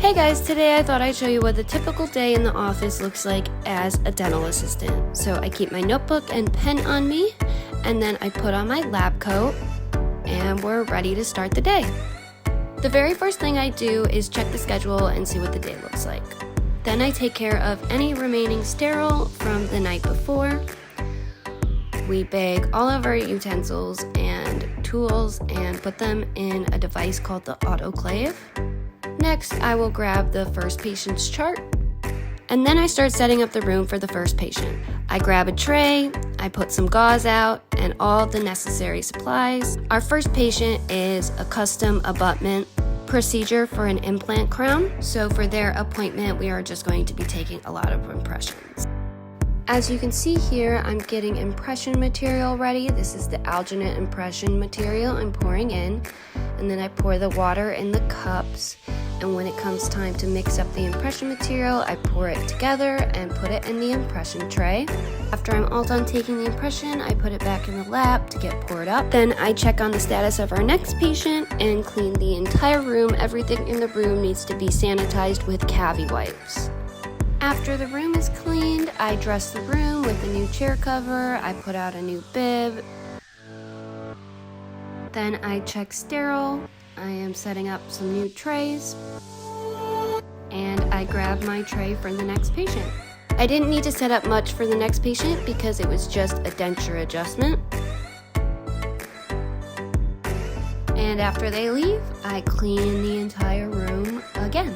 Hey guys, today I thought I'd show you what the typical day in the office looks like as a dental assistant. So I keep my notebook and pen on me, and then I put on my lab coat, and we're ready to start the day. The very first thing I do is check the schedule and see what the day looks like. Then I take care of any remaining sterile from the night before. We bag all of our utensils and tools and put them in a device called the autoclave. Next, I will grab the first patient's chart, and then I start setting up the room for the first patient. I grab a tray, I put some gauze out, and all the necessary supplies. Our first patient is a custom abutment procedure for an implant crown. So for their appointment, we are just going to be taking a lot of impressions. As you can see here, I'm getting impression material ready. This is the alginate impression material I'm pouring in, and then I pour the water in the cups. And when it comes time to mix up the impression material, I pour it together and put it in the impression tray. After I'm all done taking the impression, I put it back in the lab to get poured up. Then I check on the status of our next patient and clean the entire room. Everything in the room needs to be sanitized with Cavi wipes. After the room is cleaned, I dress the room with a new chair cover. I put out a new bib. Then I check sterile. I am setting up some new trays, and I grab my tray for the next patient. I didn't need to set up much for the next patient because it was just a denture adjustment. And after they leave, I clean the entire room again.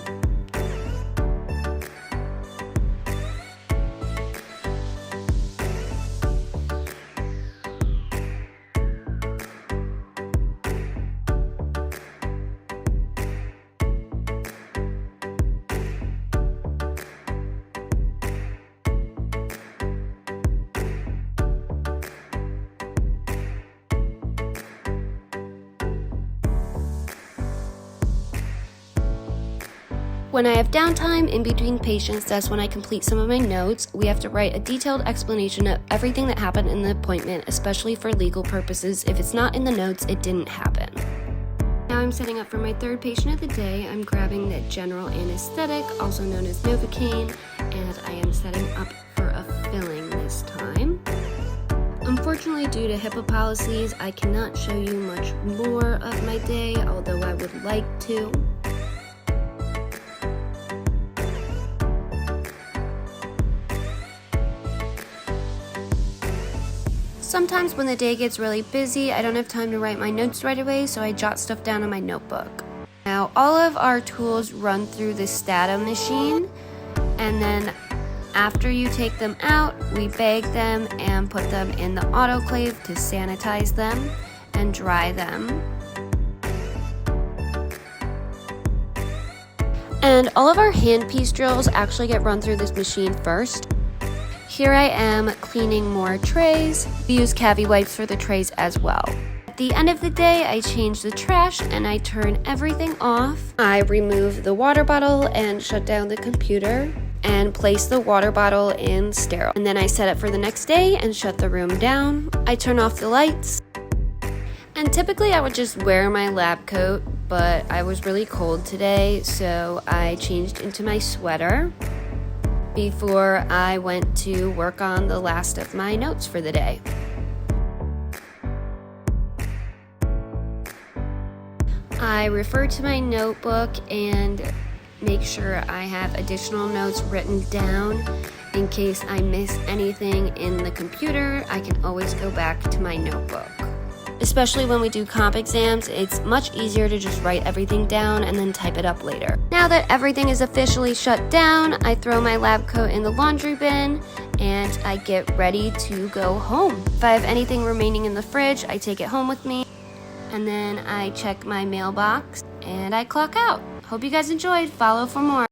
When I have downtime in between patients, that's when I complete some of my notes. We have to write a detailed explanation of everything that happened in the appointment, especially for legal purposes. If it's not in the notes, it didn't happen. Now I'm setting up for my third patient of the day. I'm grabbing the general anesthetic, also known as Novocaine, and I am setting up for a filling this time. Unfortunately, due to HIPAA policies, I cannot show you much more of my day, although I would like to. Sometimes when the day gets really busy, I don't have time to write my notes right away, so I jot stuff down on my notebook. Now, all of our tools run through the Stata machine, and then after you take them out, we bag them and put them in the autoclave to sanitize them and dry them. And all of our handpiece drills actually get run through this machine first. Here I am cleaning more trays. We use Cavi wipes for the trays as well. At the end of the day, I change the trash and I turn everything off. I remove the water bottle and shut down the computer and place the water bottle in sterile. And then I set it for the next day and shut the room down. I turn off the lights. And typically I would just wear my lab coat, but I was really cold today, so I changed into my sweater before I went to work on the last of my notes for the day. I refer to my notebook and make sure I have additional notes written down. In case I miss anything in the computer, I can always go back to my notebook. Especially when we do comp exams, it's much easier to just write everything down and then type it up later. Now that everything is officially shut down, I throw my lab coat in the laundry bin and I get ready to go home. If I have anything remaining in the fridge, I take it home with me, and then I check my mailbox and I clock out. Hope you guys enjoyed. Follow for more.